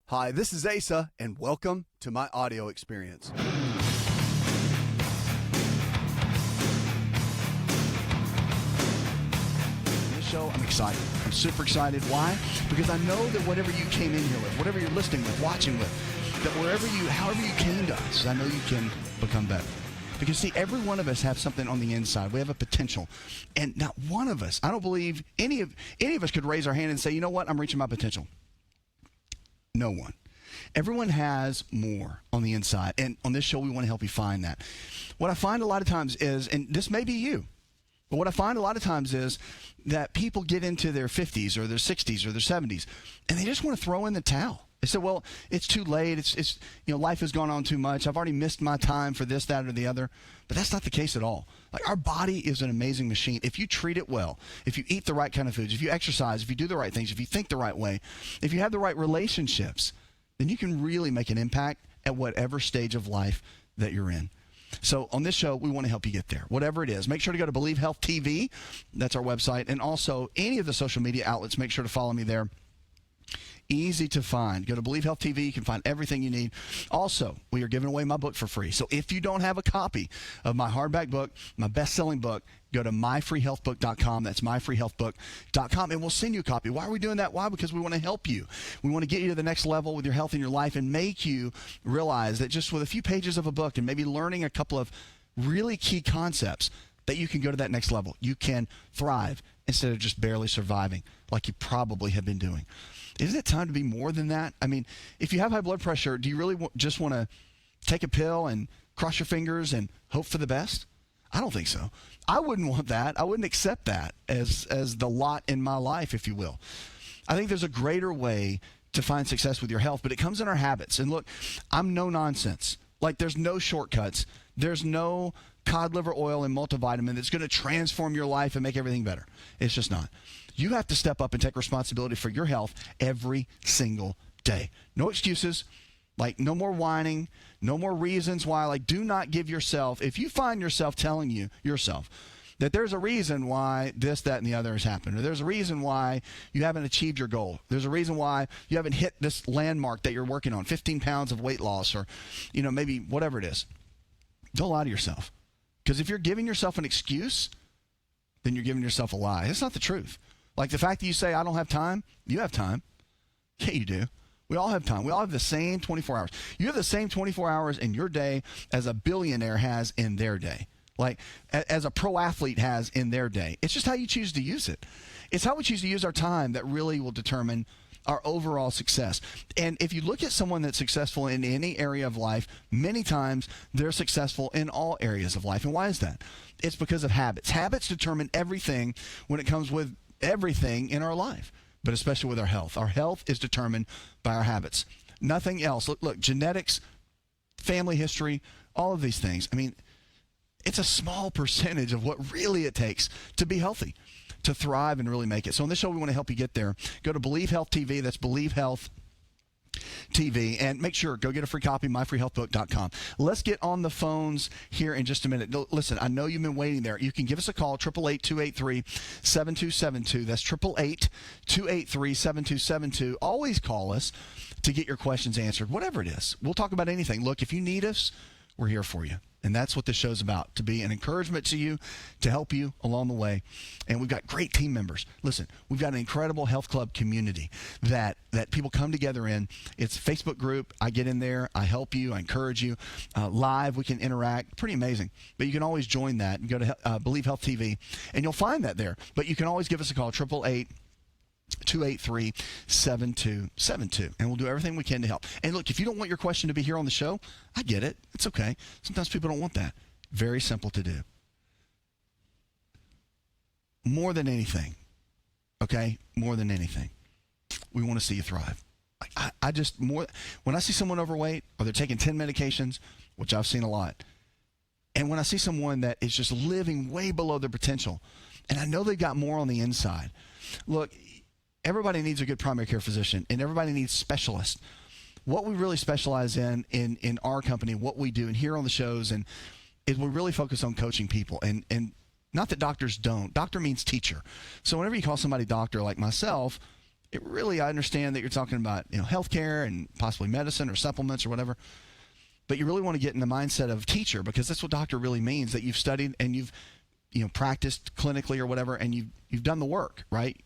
Hi, this is Asa, and welcome to my audio experience. This show, I'm excited. I'm super excited. Why? Because I know that whatever you came in here with, whatever you're listening with, watching with, that however you came to us, I know you can become better. Because, see, every one of us have something on the inside. We have a potential. And not one of us, I don't believe any of us could raise our hand and say, you know what, I'm reaching my potential. No one. Everyone has more on the inside. And on this show, we want to help you find that. What I find a lot of times is, and this may be you, but what I find a lot of times is that people get into their 50s or their 60s or their 70s, and they just want to throw in the towel. They say, well, it's too late. It's life has gone on too much. I've already missed my time for this, that, or the other. But that's not the case at all. Like, our body is an amazing machine. If you treat it well, if you eat the right kind of foods, if you exercise, if you do the right things, if you think the right way, if you have the right relationships, then you can really make an impact at whatever stage of life that you're in. So on this show, we want to help you get there, whatever it is. Make sure to go to Believe Health TV. That's our website. And also, any of the social media outlets, make sure to follow me there. Easy to find. Go to Believe Health TV. You can find everything you need. Also, we are giving away my book for free. So if you don't have a copy of my hardback book, my best-selling book, go to myfreehealthbook.com. That's myfreehealthbook.com, and we'll send you a copy. Why are we doing that? Why? Because we want to help you. We want to get you to the next level with your health and your life and make you realize that just with a few pages of a book and maybe learning a couple of really key concepts, that you can go to that next level. You can thrive instead of just barely surviving like you probably have been doing. Isn't it time to be more than that? I mean, if you have high blood pressure, do you really just want to take a pill and cross your fingers and hope for the best? I don't think so. I wouldn't want that. I wouldn't accept that as the lot in my life, if you will. I think there's a greater way to find success with your health, but it comes in our habits. And look, I'm no nonsense. Like, there's no shortcuts. There's no cod liver oil and multivitamin that's going to transform your life and make everything better. It's just not. You have to step up and take responsibility for your health every single day. No excuses. Like, no more whining, no more reasons why. Like, do not give yourself, if you find yourself telling yourself that there's a reason why this, that, and the other has happened, or there's a reason why you haven't achieved your goal, there's a reason why you haven't hit this landmark that you're working on, 15 pounds of weight loss, or, maybe whatever it is, don't lie to yourself. Because if you're giving yourself an excuse, then you're giving yourself a lie. It's not the truth. Like, the fact that you say, I don't have time, you have time. Yeah, you do. We all have time. We all have the same 24 hours. You have the same 24 hours in your day as a billionaire has in their day. Like, as a pro athlete has in their day. It's just how you choose to use it. It's how we choose to use our time that really will determine our overall success. And if you look at someone that's successful in any area of life, many times they're successful in all areas of life. And why is that? It's because of habits. Habits determine everything when it comes with everything in our life, but especially with our health. Our health is determined by our habits. Nothing else. Look, genetics, family history, all of these things. I mean, it's a small percentage of what really it takes to be healthy, to thrive and really make it. So on this show, we want to help you get there. Go to Believe Health TV. That's Believe Health TV, and make sure, go get a free copy, myfreehealthbook.com. Let's get on the phones here in just a minute. Listen, I know you've been waiting there. You can give us a call, 888-283-7272. That's 888-283-7272. Always call us to get your questions answered, whatever it is. We'll talk about anything. Look, if you need us, we're here for you. And that's what this show's about, to be an encouragement to you, to help you along the way. And we've got great team members. Listen, we've got an incredible health club community that people come together in. It's a Facebook group. I get in there. I help you. I encourage you. Live, we can interact. Pretty amazing. But you can always join that and go to Believe Health TV, and you'll find that there. But you can always give us a call, 888-283-7272, and we'll do everything we can to help. And look, if you don't want your question to be here on the show, I get it. It's okay. Sometimes people don't want that. Very simple to do. More than anything, okay? More than anything, we want to see you thrive. When I see someone overweight or they're taking 10 medications, which I've seen a lot, and when I see someone that is just living way below their potential, and I know they've got more on the inside, look, everybody needs a good primary care physician, and everybody needs specialists. What we really specialize in our company, what we do, and here on the shows, and is we really focus on coaching people. And not that doctors don't. Doctor means teacher. So whenever you call somebody doctor like myself, I understand that you're talking about, healthcare and possibly medicine or supplements or whatever. But you really want to get in the mindset of teacher, because that's what doctor really means, that you've studied and you've practiced clinically or whatever, and you've done the work, right,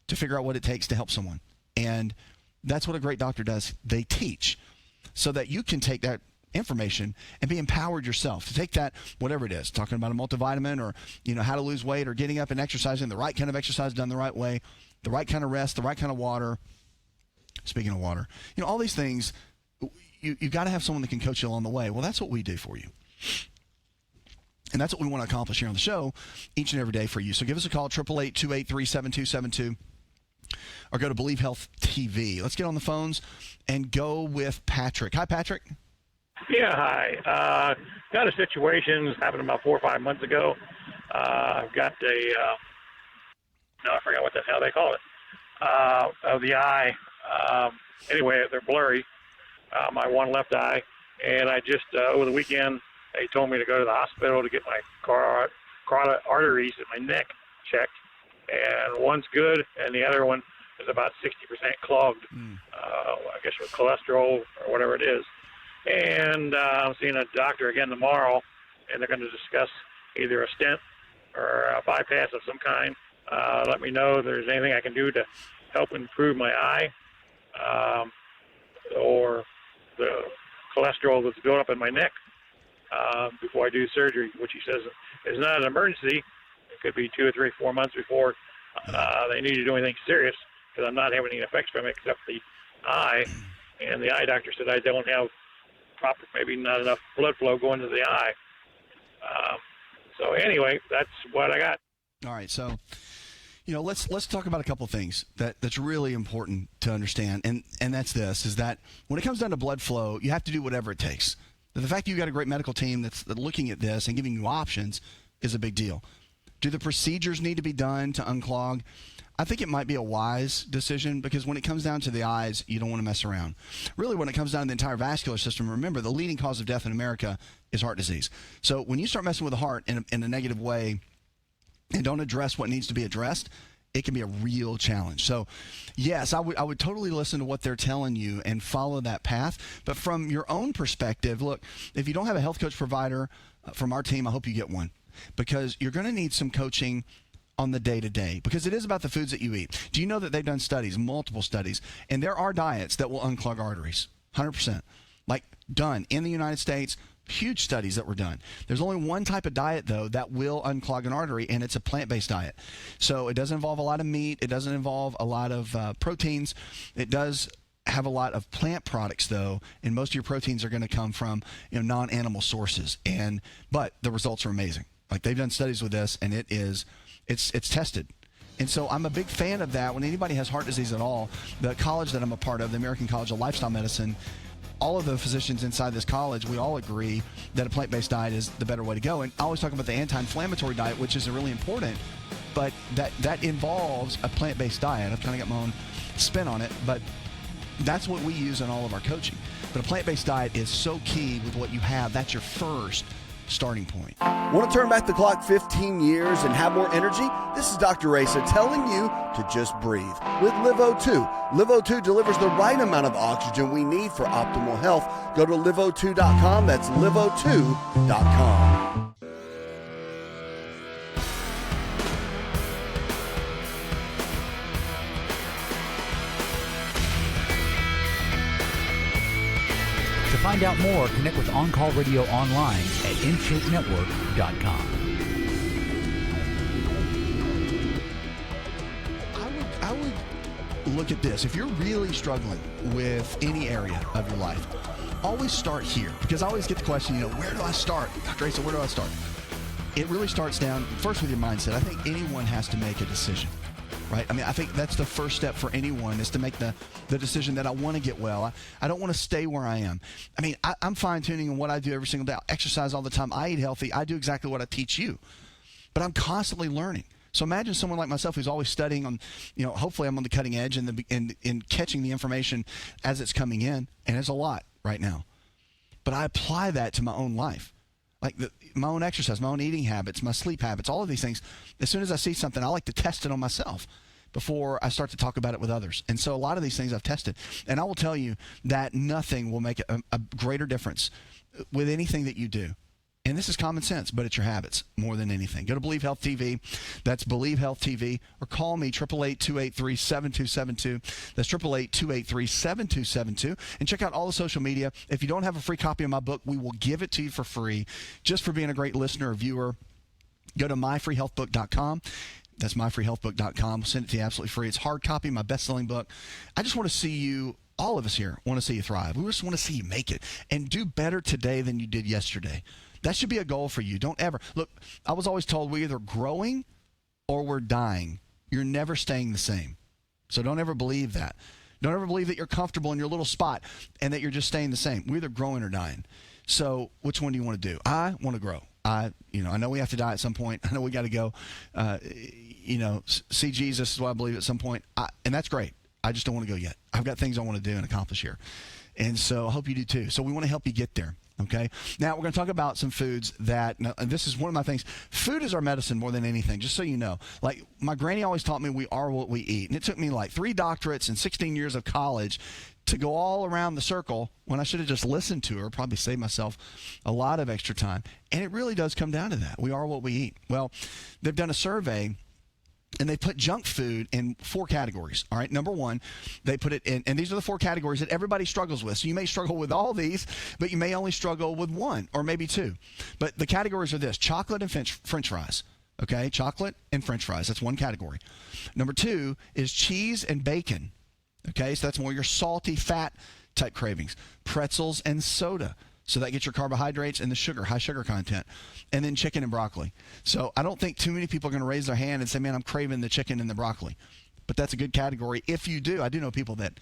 to figure out what it takes to help someone. And that's what a great doctor does. They teach so that you can take that information and be empowered yourself to take that, whatever it is, talking about a multivitamin or, how to lose weight or getting up and exercising, the right kind of exercise done the right way, the right kind of rest, the right kind of water. Speaking of water, all these things, you've got to have someone that can coach you along the way. Well, that's what we do for you. And that's what we want to accomplish here on the show each and every day for you. So give us a call, 888-283-7272, or go to Believe Health TV. Let's get on the phones and go with Patrick. Hi, Patrick. Yeah, hi. Got a situation that happened about 4 or 5 months ago. Got I forgot what the hell they call it, of the eye. Anyway, they're blurry, my one left eye. And I just, over the weekend, they told me to go to the hospital to get my carotid arteries in my neck checked. And one's good, and the other one is about 60% clogged, I guess with cholesterol or whatever it is. And I'm seeing a doctor again tomorrow, and they're going to discuss either a stent or a bypass of some kind. Let me know if there's anything I can do to help improve my eye, or the cholesterol that's built up in my neck before I do surgery, which he says is not an emergency. It could be 2 or 3 or 4 months before they need to do anything serious, because I'm not having any effects from it except the eye. And the eye doctor said I don't have maybe not enough blood flow going to the eye. So anyway, that's what I got. All right, so let's talk about a couple of things that's really important to understand, and that's this: is that when it comes down to blood flow, you have to do whatever it takes. The fact that you've got a great medical team that's looking at this and giving you options is a big deal. Do the procedures need to be done to unclog? I think it might be a wise decision, because when it comes down to the eyes, you don't want to mess around. Really, when it comes down to the entire vascular system, remember, the leading cause of death in America is heart disease. So when you start messing with the heart in a negative way and don't address what needs to be addressed, it can be a real challenge. So, yes, I would totally listen to what they're telling you and follow that path. But from your own perspective, look, if you don't have a health coach provider from our team, I hope you get one, because you're going to need some coaching on the day-to-day, because it is about the foods that you eat. Do you know that they've done studies, multiple studies, and there are diets that will unclog arteries, 100%, like done in the United States, huge studies that were done. There's only one type of diet, though, that will unclog an artery, and it's a plant-based diet. So it doesn't involve a lot of meat. It doesn't involve a lot of proteins. It does have a lot of plant products, though, and most of your proteins are going to come from non-animal sources. But the results are amazing. Like, they've done studies with this, and it's tested. And so I'm a big fan of that. When anybody has heart disease at all, the college that I'm a part of, the American College of Lifestyle Medicine, all of the physicians inside this college, we all agree that a plant-based diet is the better way to go. And I always talk about the anti-inflammatory diet, which is really important, but that involves a plant-based diet. I've kind of got my own spin on it, but that's what we use in all of our coaching. But a plant-based diet is so key with what you have. That's your first starting point. Want to turn back the clock 15 years and have more energy? This is Dr. Raisa telling you to just breathe with LiveO2. LiveO2 delivers the right amount of oxygen we need for optimal health. Go to liveO2.com. That's liveO2.com. To find out more, connect with On Call Radio online at InShapeNetwork.com. I would look at this. If you're really struggling with any area of your life, always start here, because I always get the question, where do I start? Dr. Asa, where do I start? It really starts down first with your mindset. I think anyone has to make a decision. Right? I mean, I think that's the first step for anyone, is to make the decision that I want to get well. I don't want to stay where I am. I mean, I'm fine-tuning in what I do every single day. I exercise all the time. I eat healthy. I do exactly what I teach you. But I'm constantly learning. So imagine someone like myself who's always studying on, hopefully I'm on the cutting edge in catching the information as it's coming in. And it's a lot right now. But I apply that to my own life. Like my own exercise, my own eating habits, my sleep habits, all of these things. As soon as I see something, I like to test it on myself before I start to talk about it with others. And so a lot of these things I've tested. And I will tell you that nothing will make a greater difference with anything that you do. And this is common sense, but it's your habits more than anything. Go to Believe Health TV. That's Believe Health TV. Or call me, 888-283-7272. That's 888-283-7272. And check out all the social media. If you don't have a free copy of my book, we will give it to you for free just for being a great listener or viewer. Go to myfreehealthbook.com. That's myfreehealthbook.com. We'll send it to you absolutely free. It's hard copy, my best-selling book. I just want to see you, all of us here, want to see you thrive. We just want to see you make it and do better today than you did yesterday. That should be a goal for you. Don't ever look. I was always told we're either growing or we're dying. You're never staying the same. So don't ever believe that. Don't ever believe that you're comfortable in your little spot and that you're just staying the same. We're either growing or dying. So which one do you want to do? I want to grow. I know we have to die at some point. I know we got to go, see Jesus is what I believe at some point. And that's great. I just don't want to go yet. I've got things I want to do and accomplish here. And so I hope you do too. So we want to help you get there. Okay. Now we're going to talk about some foods that, and this is one of my things. Food is our medicine more than anything, just so you know. Like my granny always taught me we are what we eat. And it took me like 3 doctorates and 16 years of college to go all around the circle when I should have just listened to her, probably saved myself a lot of extra time. And it really does come down to that. We are what we eat. Well, they've done a survey. And they put junk food in 4 categories. All right. Number 1, they put it in, and these are the 4 categories that everybody struggles with. So you may struggle with all these, but you may only struggle with 1 or maybe 2. But the categories are this: chocolate and French fries. Okay. Chocolate and French fries. That's one category. Number 2 is cheese and bacon. Okay. So that's more your salty fat type cravings. Pretzels and soda. So that gets your carbohydrates and the sugar, high sugar content. And then chicken and broccoli. So I don't think too many people are going to raise their hand and say, man, I'm craving the chicken and the broccoli. But that's a good category if you do. I do know people that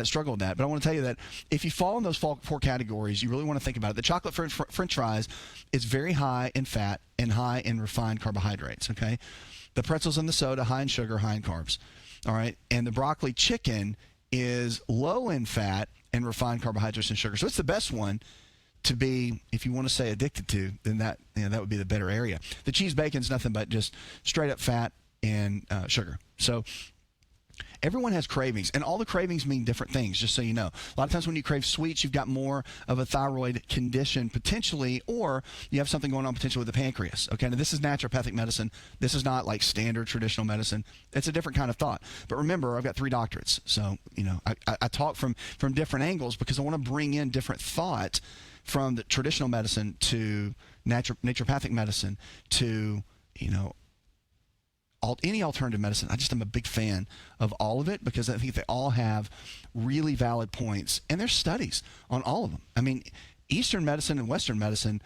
struggle with that. But I want to tell you that if you fall in those 4 categories, you really want to think about it. The chocolate French fries is very high in fat and high in refined carbohydrates, okay? The pretzels and the soda, high in sugar, high in carbs, all right? And the broccoli chicken is low in fat and refined carbohydrates and sugar. So it's the best one to be, if you want to say addicted to, then that would be the better area. The cheese bacon's nothing but just straight up fat and sugar. So everyone has cravings, and all the cravings mean different things, just so you know. A lot of times when you crave sweets, you've got more of a thyroid condition potentially, or you have something going on potentially with the pancreas. Okay, now this is naturopathic medicine. This is not like standard traditional medicine. It's a different kind of thought. But remember, I've got 3 doctorates. So, I talk from different angles because I want to bring in different thought from the traditional medicine to naturopathic medicine to, any alternative medicine. I'm a big fan of all of it because I think they all have really valid points. And there's studies on all of them. I mean, Eastern medicine and Western medicine,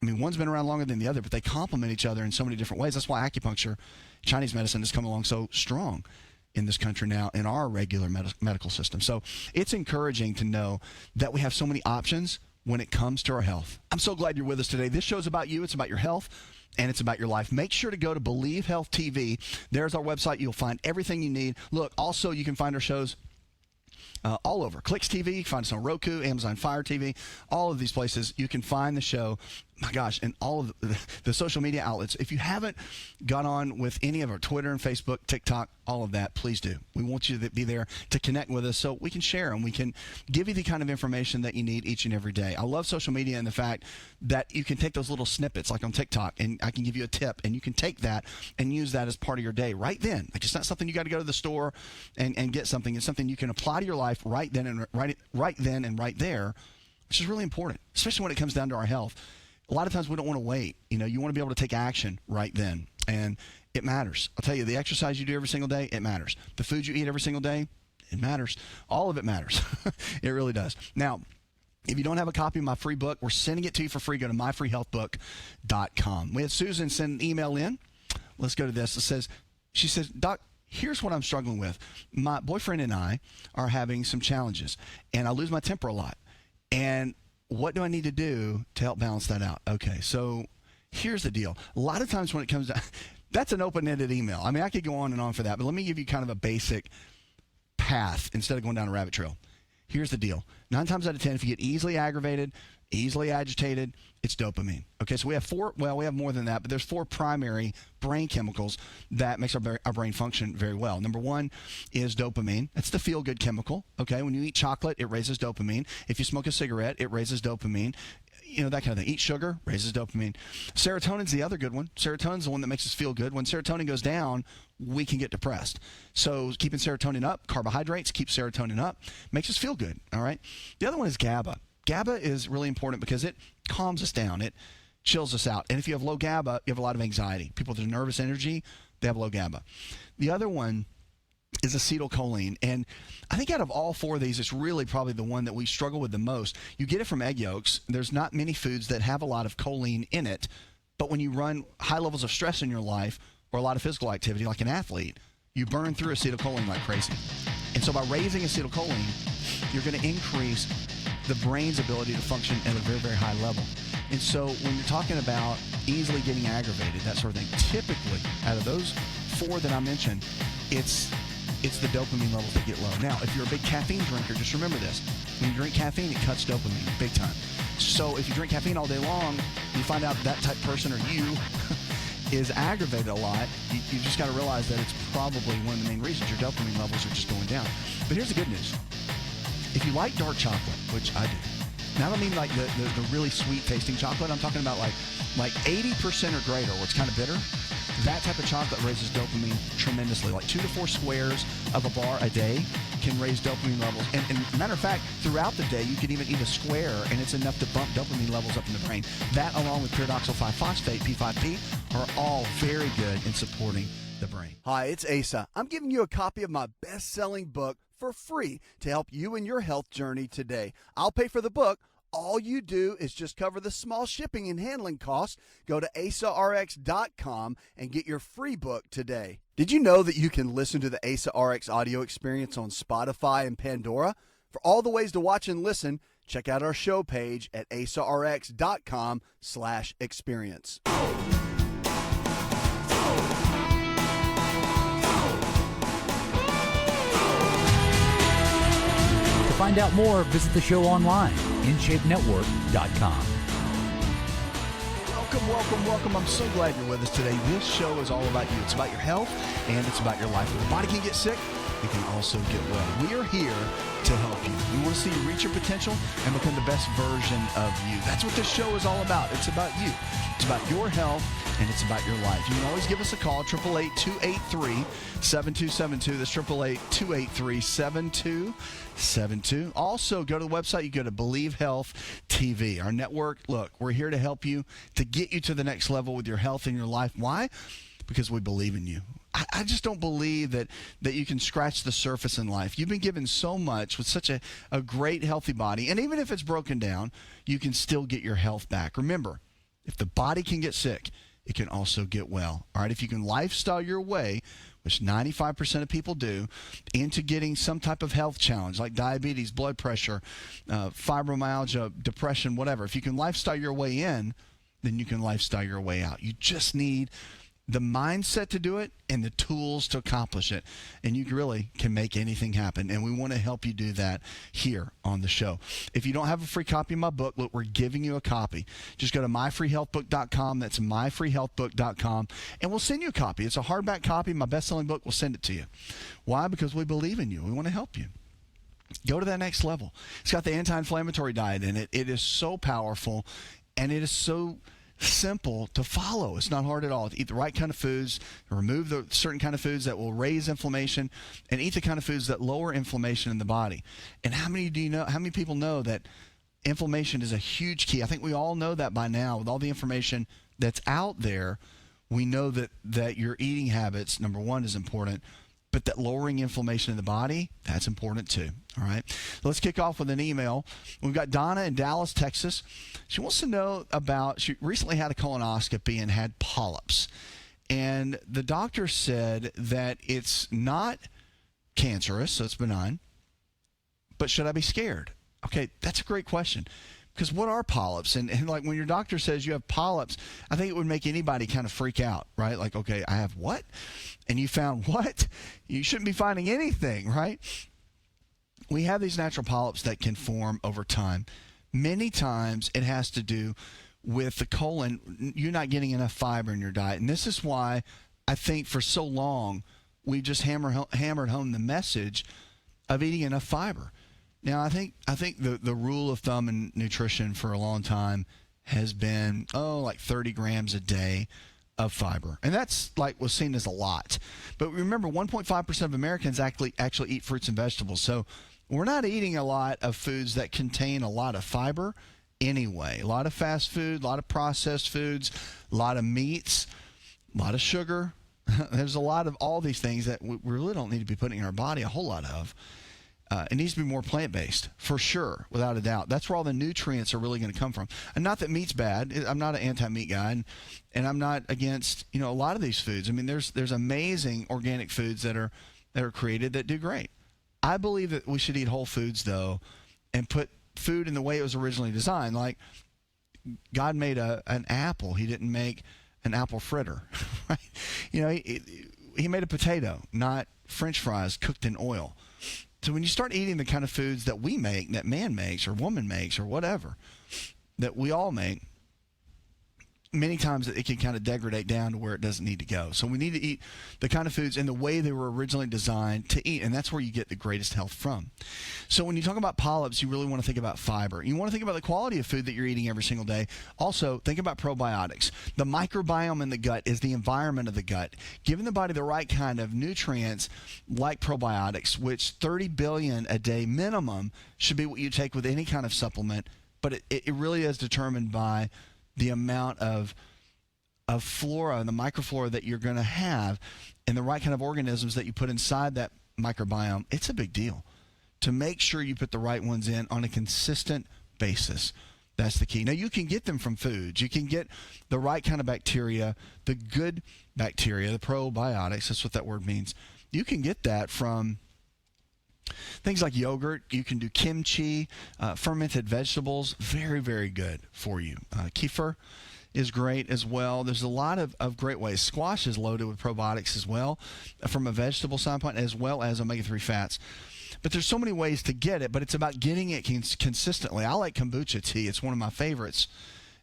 one's been around longer than the other, but they complement each other in so many different ways. That's why acupuncture, Chinese medicine, has come along so strong in this country now in our regular medical system. So it's encouraging to know that we have so many options when it comes to our health. I'm so glad you're with us today. This show's about you. It's about your health, and it's about your life. Make sure to go to Believe Health TV. There's our website. You'll find everything you need. Look, also, you can find our shows all over. Clicks TV, you can find us on Roku, Amazon Fire TV, all of these places. You can find the show, my gosh, and all of the social media outlets. If you haven't got on with any of our Twitter and Facebook, TikTok, all of that, please do. We want you to be there to connect with us so we can share and we can give you the kind of information that you need each and every day. I love social media and the fact that you can take those little snippets like on TikTok, and I can give you a tip, and you can take that and use that as part of your day right then. Like, it's not something you got to go to the store and get something. It's something you can apply to your life right then and right there, which is really important, especially when it comes down to our health. A lot of times we don't want to wait. You want to be able to take action right then, and it matters. I'll tell you, the exercise you do every single day, it matters. The food you eat every single day, it matters. All of it matters. It really does. Now, if you don't have a copy of my free book, we're sending it to you for free. Go to myfreehealthbook.com. We had Susan send an email in. Let's go to this. She says, Doc, here's what I'm struggling with. My boyfriend and I are having some challenges, and I lose my temper a lot. And what do I need to do to help balance that out? Okay, so here's the deal. A lot of times when it comes to that's an open-ended email. I could go on and on for that, but let me give you kind of a basic path instead of going down a rabbit trail. Here's the deal. 9 times out of 10, if you get easily aggravated, easily agitated, it's dopamine. Okay, so we have we have more than that, but there's 4 primary brain chemicals that makes our brain function very well. Number 1 is dopamine. That's the feel-good chemical. Okay, when you eat chocolate, it raises dopamine. If you smoke a cigarette, it raises dopamine. You know, that kind of thing. Eat sugar, raises dopamine. Serotonin's the other good one. Serotonin's the one that makes us feel good. When serotonin goes down, we can get depressed. So keeping serotonin up, carbohydrates, keep serotonin up, makes us feel good, all right? The other one is GABA. GABA is really important because it calms us down. It chills us out. And if you have low GABA, you have a lot of anxiety. People with nervous energy, they have low GABA. The other one is acetylcholine. And I think out of all 4 of these, it's really probably the one that we struggle with the most. You get it from egg yolks. There's not many foods that have a lot of choline in it. But when you run high levels of stress in your life or a lot of physical activity like an athlete, you burn through acetylcholine like crazy. And so by raising acetylcholine, you're going to increase the brain's ability to function at a very, very high level. And so when you're talking about easily getting aggravated, that sort of thing, typically out of those 4 that I mentioned, it's the dopamine levels that get low. Now, if you're a big caffeine drinker, just remember this. When you drink caffeine, it cuts dopamine big time. So if you drink caffeine all day long, you find out that type of person or you is aggravated a lot, you just got to realize that it's probably one of the main reasons your dopamine levels are just going down. But here's the good news. If you like dark chocolate, which I do, and I don't mean like the really sweet tasting chocolate, I'm talking about like 80% or greater where it's kind of bitter. That type of chocolate raises dopamine tremendously. Like 2 to 4 squares of a bar a day can raise dopamine levels. And matter of fact, throughout the day, you could even eat a square, and it's enough to bump dopamine levels up in the brain. That, along with pyridoxal 5-phosphate, P5P, are all very good in supporting the brain. Hi, it's Asa. I'm giving you a copy of my best-selling book for free to help you in your health journey today. I'll pay for the book. All you do is just cover the small shipping and handling costs. Go to asarx.com and get your free book today. Did you know that you can listen to the Asa RX audio experience on Spotify and Pandora? For all the ways to watch and listen, check out our show page at asarx.com/experience. To find out more, visit the show online, InShapeNetwork.com. Welcome. I'm so glad you're with us today. This show is all about you. It's about your health, and it's about your life. When the body can get sick, it can also get well. We are here to help you. We want to see you reach your potential and become the best version of you. That's what this show is all about. It's about you. It's about your health, and it's about your life. You can always give us a call, 888-283-7272. That's 888-283-7272. Also, go to the website. You go to Believe Health TV. Our network, look, we're here to help you, to get you to the next level with your health and your life. Why? Because we believe in you. I just don't believe that you can scratch the surface in life. You've been given so much with such a great, healthy body. And even if it's broken down, you can still get your health back. Remember, if the body can get sick, it can also get well. All right, if you can lifestyle your way, which 95% of people do, into getting some type of health challenge like diabetes, blood pressure, fibromyalgia, depression, whatever. If you can lifestyle your way in, then you can lifestyle your way out. You just need the mindset to do it and the tools to accomplish it. And you really can make anything happen. And we want to help you do that here on the show. If you don't have a free copy of my book, look, we're giving you a copy. Just go to myfreehealthbook.com. That's myfreehealthbook.com. And we'll send you a copy. It's a hardback copy. My best-selling book. We'll send it to you. Why? Because we believe in you. We want to help you. Go to that next level. It's got the anti-inflammatory diet in it. It is so powerful, and it is so simple to follow. It's not hard at all. To eat the right kind of foods, remove the certain kind of foods that will raise inflammation, and eat the kind of foods that lower inflammation in the body. And how many people know that inflammation is a huge key? I think we all know that by now. With all the information that's out there, we know that your eating habits, number one, is important, but that lowering inflammation in the body, that's important too. All right. Let's kick off with an email. We've got Donna in Dallas, Texas. She wants to know she recently had a colonoscopy and had polyps. And the doctor said that it's not cancerous, so it's benign. But should I be scared? Okay, that's a great question. Because what are polyps? And like when your doctor says you have polyps, I think it would make anybody kind of freak out, right? Like, okay, I have what? And you found what? You shouldn't be finding anything, right? we have these natural polyps that can form over time. Many times it has to do with the colon. You're not getting enough fiber in your diet. And this is why I think for so long we just hammered home the message of eating enough fiber. Now, I think the rule of thumb in nutrition for a long time has been, like 30 grams a day of fiber. And that's was seen as a lot. But remember, 1.5% of Americans actually eat fruits and vegetables. So we're not eating a lot of foods that contain a lot of fiber anyway. A lot of fast food, a lot of processed foods, a lot of meats, a lot of sugar. There's a lot of all these things that we really don't need to be putting in our body a whole lot of. It needs to be more plant-based, for sure, without a doubt. That's where all the nutrients are really going to come from. And not that meat's bad. I'm not an anti-meat guy, and I'm not against a lot of these foods. I mean, there's amazing organic foods that are created that do great. I believe that we should eat whole foods, though, and put food in the way it was originally designed. Like God made an apple. He didn't make an apple fritter, right? He made a potato, not French fries cooked in oil. So when you start eating the kind of foods that we make, that man makes or woman makes or whatever, that we all make, many times it can kind of degrade down to where it doesn't need to go. So we need to eat the kind of foods in the way they were originally designed to eat, and that's where you get the greatest health from. So when you talk about polyps, you really want to think about fiber. You want to think about the quality of food that you're eating every single day. Also, think about probiotics. The microbiome in the gut is the environment of the gut, giving the body the right kind of nutrients like probiotics, which 30 billion a day minimum should be what you take with any kind of supplement, but it really is determined by the amount of flora and the microflora that you're going to have and the right kind of organisms that you put inside that microbiome. It's a big deal to make sure you put the right ones in on a consistent basis. That's the key. Now, you can get them from foods. You can get the right kind of bacteria, the good bacteria, the probiotics. That's what that word means. You can get that from things like yogurt. You can do kimchi, fermented vegetables. Very, very good for you. Kefir is great as well. There's a lot of great ways. Squash is loaded with probiotics as well from a vegetable standpoint, as well as omega-3 fats. But there's so many ways to get it, but it's about getting it consistently. I like kombucha tea. It's one of my favorites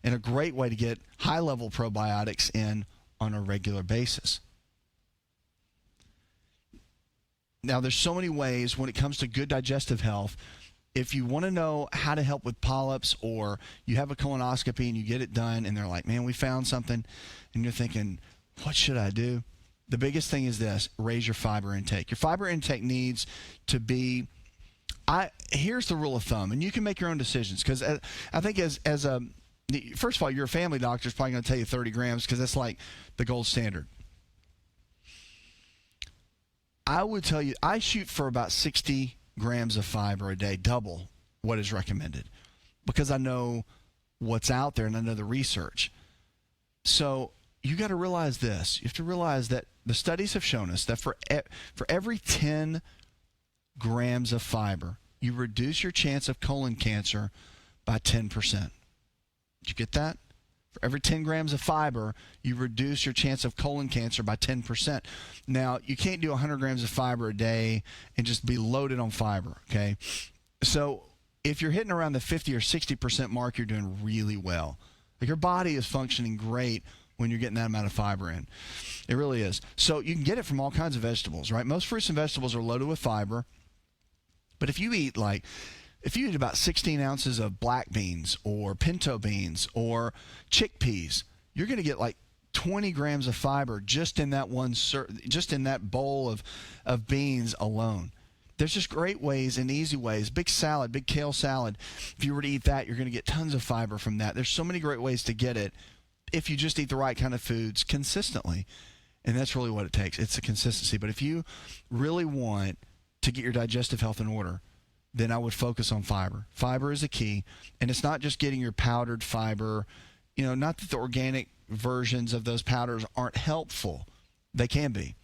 and a great way to get high-level probiotics in on a regular basis. Now, there's so many ways when it comes to good digestive health. If you want to know how to help with polyps, or you have a colonoscopy and you get it done and they're like, man, we found something, and you're thinking, what should I do? The biggest thing is this: raise your fiber intake. Your fiber intake needs to be, here's the rule of thumb, and you can make your own decisions, because I think first of all, your family doctor is probably going to tell you 30 grams because that's like the gold standard. I would tell you, I shoot for about 60 grams of fiber a day, double what is recommended, because I know what's out there and I know the research. So you got to realize this. You have to realize that the studies have shown us that for every 10 grams of fiber, you reduce your chance of colon cancer by 10%. Did you get that? For every 10 grams of fiber, you reduce your chance of colon cancer by 10%. Now, you can't do 100 grams of fiber a day and just be loaded on fiber, okay? So if you're hitting around the 50 or 60% mark, you're doing really well. Like, your body is functioning great when you're getting that amount of fiber in. It really is. So you can get it from all kinds of vegetables, right? Most fruits and vegetables are loaded with fiber. But if you eat about 16 ounces of black beans or pinto beans or chickpeas, you're going to get like 20 grams of fiber just in that just in that bowl of beans alone. There's just great ways and easy ways. Big salad, big kale salad. If you were to eat that, you're going to get tons of fiber from that. There's so many great ways to get it if you just eat the right kind of foods consistently. And that's really what it takes. It's the consistency. But if you really want to get your digestive health in order, then I would focus on fiber. Fiber is a key, and it's not just getting your powdered fiber. Not that the organic versions of those powders aren't helpful. They can be.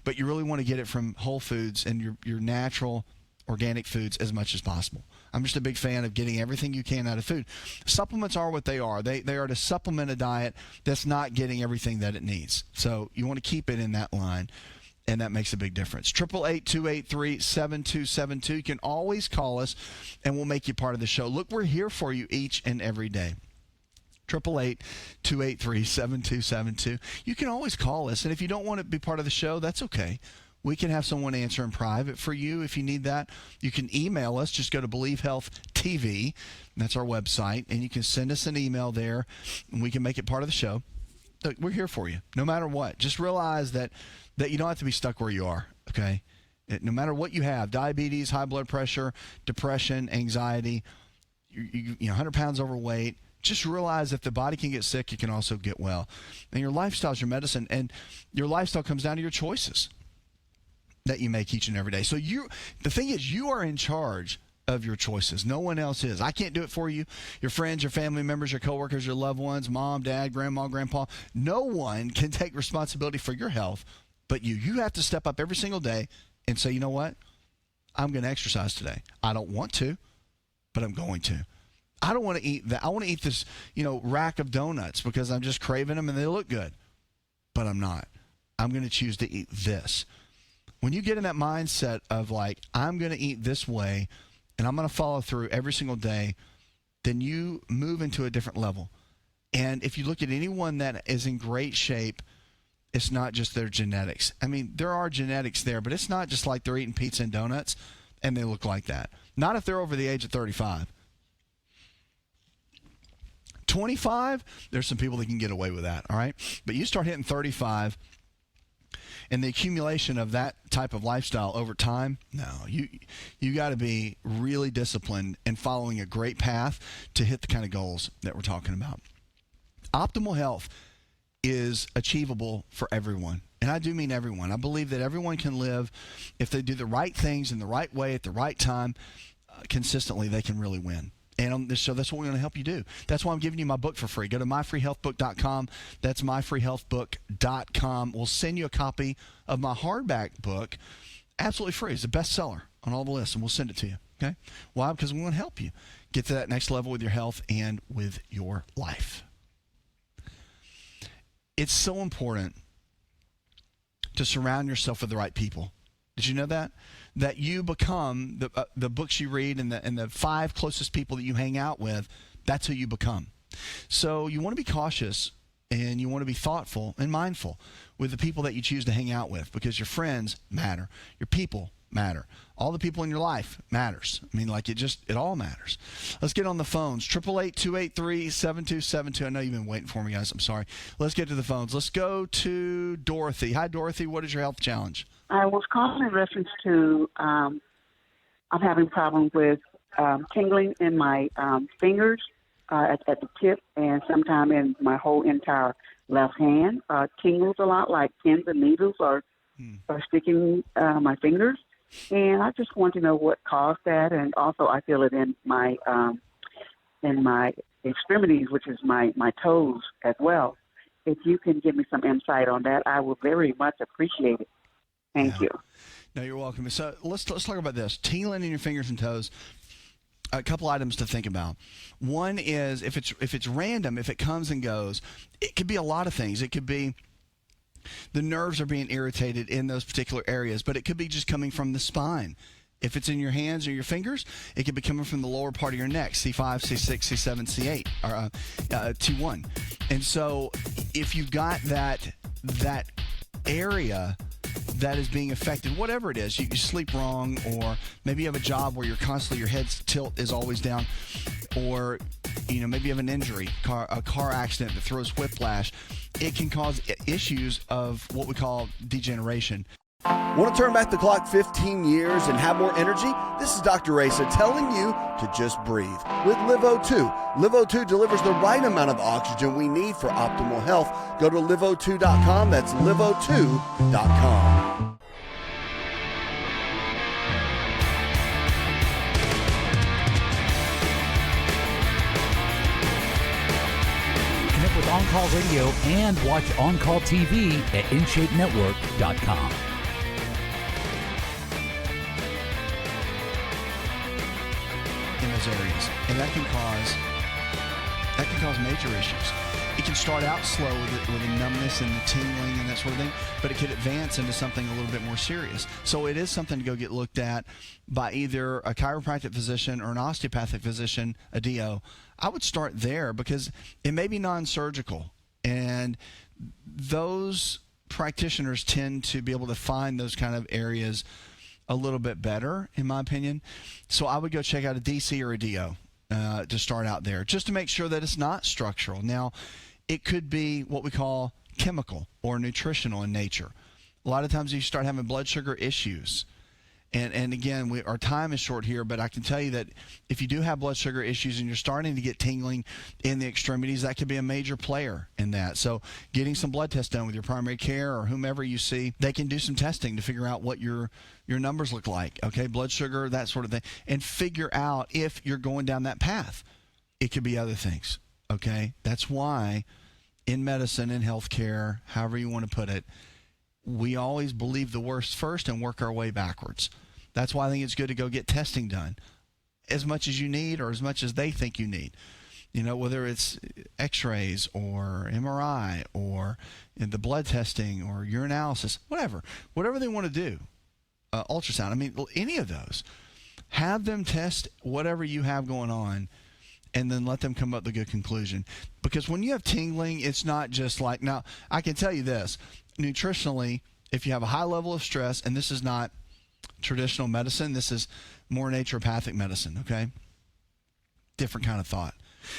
But you really want to get it from whole foods and your natural organic foods as much as possible. I'm just a big fan of getting everything you can out of food. Supplements are what they are. They are to supplement a diet that's not getting everything that it needs. So you want to keep it in that line. And that makes a big difference. 888-283-7272. You can always call us, and we'll make you part of the show. Look, we're here for you each and every day. 888-283-7272. You can always call us, and if you don't want to be part of the show, that's okay. We can have someone answer in private for you if you need that. You can email us. Just go to Believe Health TV. That's our website, and you can send us an email there, and we can make it part of the show. Look, we're here for you, no matter what. Just realize that you don't have to be stuck where you are, okay? No matter what you have, diabetes, high blood pressure, depression, anxiety, you 100 pounds overweight, just realize if the body can get sick, it can also get well. And your lifestyle is your medicine, and your lifestyle comes down to your choices that you make each and every day. So the thing is, you are in charge of your choices. No one else is. I can't do it for you. Your friends, your family members, your coworkers, your loved ones, mom, dad, grandma, grandpa. No one can take responsibility for your health but you. You have to step up every single day and say, you know what? I'm going to exercise today. I don't want to, but I'm going to. I don't want to eat that. I want to eat this, rack of donuts because I'm just craving them and they look good, but I'm not. I'm going to choose to eat this. When you get in that mindset of like, I'm going to eat this way and I'm going to follow through every single day, then you move into a different level. And if you look at anyone that is in great shape, it's not just their genetics. I mean, there are genetics there, but it's not just like they're eating pizza and donuts and they look like that. Not if they're over the age of 35. 25, there's some people that can get away with that, all right? But you start hitting 35, and the accumulation of that type of lifestyle over time, no, you got to be really disciplined and following a great path to hit the kind of goals that we're talking about. Optimal health is achievable for everyone. And I do mean everyone. I believe that everyone can live if they do the right things in the right way at the right time, consistently, they can really win. And on this show, that's what we're going to help you do. That's why I'm giving you my book for free. Go to myfreehealthbook.com. That's myfreehealthbook.com. We'll send you a copy of my hardback book, absolutely free. It's a bestseller on all the lists, and we'll send it to you. Okay? Why? Because we want to help you get to that next level with your health and with your life. It's so important to surround yourself with the right people. Did you know that? That you become the books you read and the 5 closest people that you hang out with, that's who you become. So you want to be cautious and you want to be thoughtful and mindful with the people that you choose to hang out with, because your friends matter. Your people matter. All the people in your life matters. I mean, like it all matters. Let's get on the phones. 888-283-7272. I know you've been waiting for me, guys. I'm sorry. Let's get to the phones. Let's go to Dorothy. Hi, Dorothy. What is your health challenge? I was calling in reference to I'm having problems with tingling in my fingers at the tip and sometime in my whole entire left hand. Tingles a lot, like pins and needles are sticking my fingers. And I just want to know what caused that. And also I feel it in my extremities, which is my toes as well. If you can give me some insight on that, I would very much appreciate it. Thank you. No, you're welcome. So let's talk about this. Tingling in your fingers and toes. A couple items to think about. One is if it's random, if it comes and goes, it could be a lot of things. It could be the nerves are being irritated in those particular areas, but it could be just coming from the spine. If it's in your hands or your fingers, it could be coming from the lower part of your neck, C5, C6, C7, C8, or T1. And so if you've got that area that is being affected, whatever it is, you sleep wrong, or maybe you have a job where you're constantly, your head's tilt is always down, or maybe you have an injury, a car accident that throws whiplash, it can cause issues of what we call degeneration. Want to turn back the clock 15 years and have more energy? This is Dr. Raisa telling you to just breathe with LiveO2. LiveO2 delivers the right amount of oxygen we need for optimal health. Go to liveO2.com. That's liveO2.com. Connect with On-Call Radio and watch On-Call TV at InShapeNetwork.com. In those areas, and that can cause major issues. It can start out slow with the numbness and the tingling and that sort of thing, but it could advance into something a little bit more serious. So it is something to go get looked at by either a chiropractic physician or an osteopathic physician, a DO. I would start there because it may be non-surgical, and those practitioners tend to be able to find those kind of areas a little bit better, in my opinion. So I would go check out a DC or a DO to start out there, just to make sure that it's not structural. Now, it could be what we call chemical or nutritional in nature. A lot of times you start having blood sugar issues. And again, our time is short here, but I can tell you that if you do have blood sugar issues and you're starting to get tingling in the extremities, that could be a major player in that. So getting some blood tests done with your primary care or whomever you see, they can do some testing to figure out what your numbers look like, okay, blood sugar, that sort of thing, and figure out if you're going down that path. It could be other things, okay? That's why in medicine, in healthcare, however you want to put it, we always believe the worst first and work our way backwards. That's why I think it's good to go get testing done as much as you need or as much as they think you need. You know, whether it's x-rays or MRI or the blood testing or urinalysis, whatever they want to do, ultrasound. I mean, any of those. Have them test whatever you have going on and then let them come up with a good conclusion. Because when you have tingling, it's not just like, now, I can tell you this, nutritionally, if you have a high level of stress, and this is not traditional medicine, this is more naturopathic medicine, okay? Different kind of thought.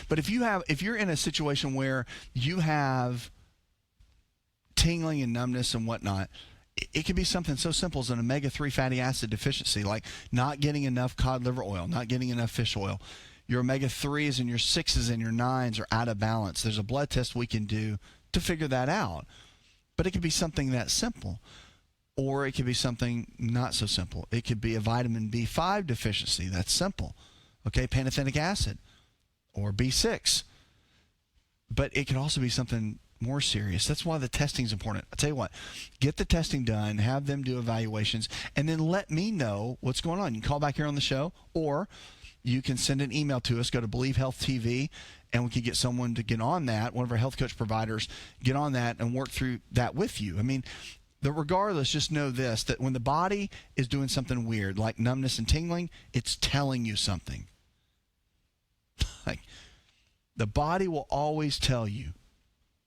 But if you're in a situation where you have tingling and numbness and whatnot, it could be something so simple as an omega-3 fatty acid deficiency, like not getting enough cod liver oil, not getting enough fish oil. Your omega-3s and your 6s and your 9s are out of balance. There's a blood test we can do to figure that out. But it could be something that simple, or it could be something not so simple. It could be a vitamin B5 deficiency. That's simple. Okay, pantothenic acid or B6. But it could also be something more serious. That's why the testing is important. I'll tell you what, get the testing done, have them do evaluations, and then let me know what's going on. You can call back here on the show, or you can send an email to us. Go to Believe Health TV, and we can get someone to get on that, one of our health coach providers, get on that and work through that with you. I mean, regardless, just know this, that when the body is doing something weird, like numbness and tingling, it's telling you something. Like, the body will always tell you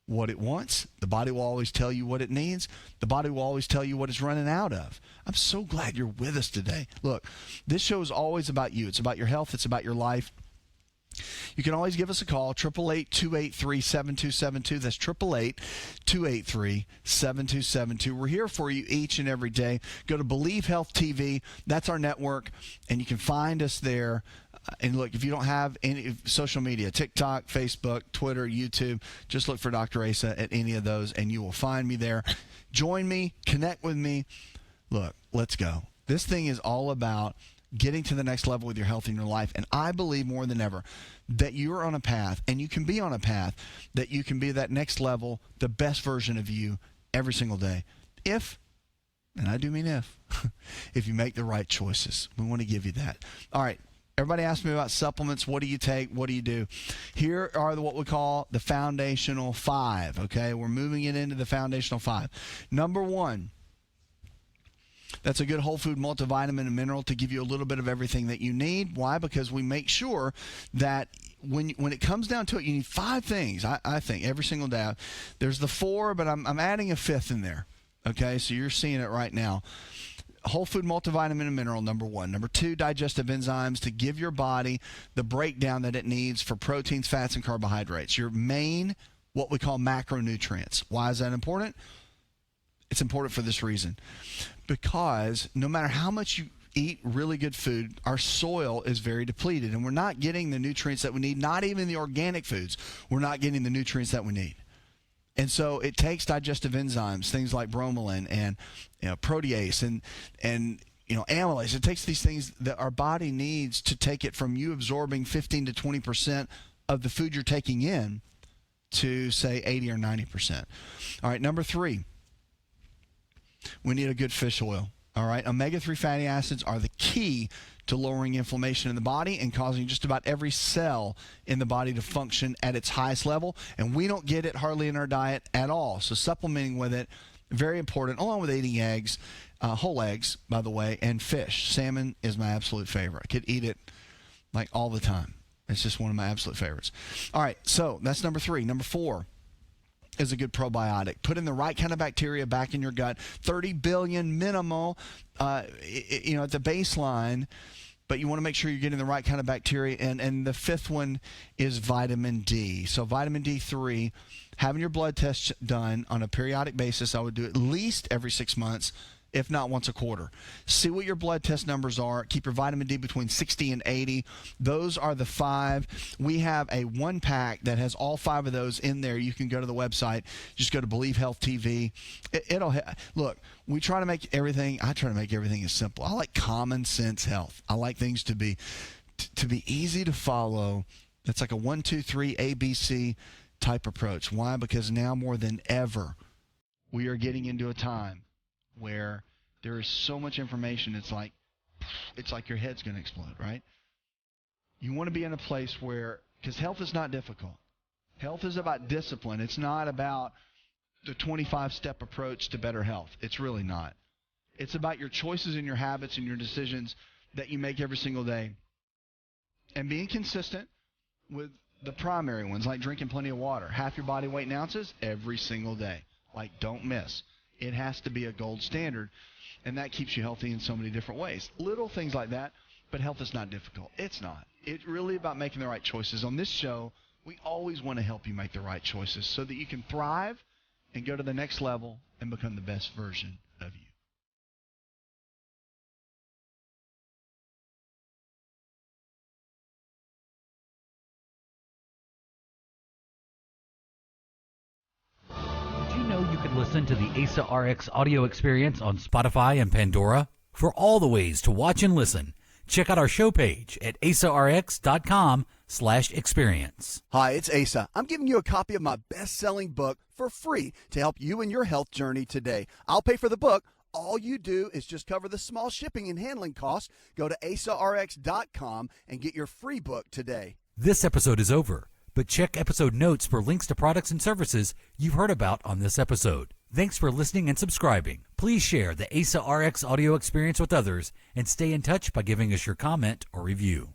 what it wants. The body will always tell you what it needs. The body will always tell you what it's running out of. I'm so glad you're with us today. Look, this show is always about you. It's about your health. It's about your life. You can always give us a call, 888-283-7272. That's 888-283-7272. We're here for you each and every day. Go to Believe Health TV. That's our network, and you can find us there. And look, if you don't have any social media, TikTok, Facebook, Twitter, YouTube, just look for Dr. Asa at any of those, and you will find me there. Join me. Connect with me. Look, let's go. This thing is all about getting to the next level with your health in your life. And I believe more than ever that you're on a path, and you can be on a path, that you can be that next level, the best version of you every single day. If, and I do mean if you make the right choices. We want to give you that. All right. Everybody asks me about supplements. What do you take? What do you do? Here are what we call the foundational 5, okay? We're moving it into the foundational 5. Number 1, that's a good whole food multivitamin and mineral to give you a little bit of everything that you need. Why? Because we make sure that when it comes down to it, you need 5 things, I think, every single day. There's the 4, but I'm adding a 5th in there, okay? So you're seeing it right now. Whole food multivitamin and mineral, number 1. Number 2, digestive enzymes to give your body the breakdown that it needs for proteins, fats, and carbohydrates. Your main, what we call macronutrients. Why is that important? It's important for this reason. Because no matter how much you eat really good food, our soil is very depleted, and we're not getting the nutrients that we need, not even the organic foods. We're not getting the nutrients that we need. And so it takes digestive enzymes, things like bromelain and protease and amylase. It takes these things that our body needs to take it from you absorbing 15 to 20% of the food you're taking in to, say, 80 or 90%. All right, number 3, we need a good fish oil. All right, omega-3 fatty acids are the key to lowering inflammation in the body and causing just about every cell in the body to function at its highest level. And we don't get it hardly in our diet at all. So supplementing with it, very important, along with eating eggs, whole eggs, by the way, and fish. Salmon is my absolute favorite. I could eat it like all the time. It's just one of my absolute favorites. All right, so that's number 3. Number 4 is a good probiotic. Put in the right kind of bacteria back in your gut. 30 billion minimal, at the baseline, but you want to make sure you're getting the right kind of bacteria. And the 5th one is vitamin D. So vitamin D3, having your blood test done on a periodic basis. I would do at least every 6 months, if not once a quarter. See what your blood test numbers are. Keep your vitamin D between 60 and 80. Those are the 5. We have a 1-pack that has all 5 of those in there. You can go to the website. Just go to Believe Health TV. Look, I try to make everything as simple. I like common sense health. I like things to be easy to follow. It's like a 1, 2, 3 ABC type approach. Why? Because now more than ever, we are getting into a time where there is so much information, it's like your head's going to explode, right? You want to be in a place where, because health is not difficult. Health is about discipline. It's not about the 25-step approach to better health. It's really not. It's about your choices and your habits and your decisions that you make every single day, and being consistent with the primary ones, like drinking plenty of water, half your body weight in ounces every single day. Like, don't miss. It has to be a gold standard, and that keeps you healthy in so many different ways. Little things like that, but health is not difficult. It's not. It's really about making the right choices. On this show, we always want to help you make the right choices so that you can thrive and go to the next level and become the best version of you. You can listen to the ASA RX audio experience on Spotify and Pandora. For all the ways to watch and listen, check out our show page at asarx.com/experience. Hi, it's Asa. I'm giving you a copy of my best-selling book for free to help you in your health journey today. I'll pay for the book. All you do is just cover the small shipping and handling costs. Go to asarx.com and get your free book today. This episode is over, but check episode notes for links to products and services you've heard about on this episode. Thanks for listening and subscribing. Please share the ASA RX audio experience with others and stay in touch by giving us your comment or review.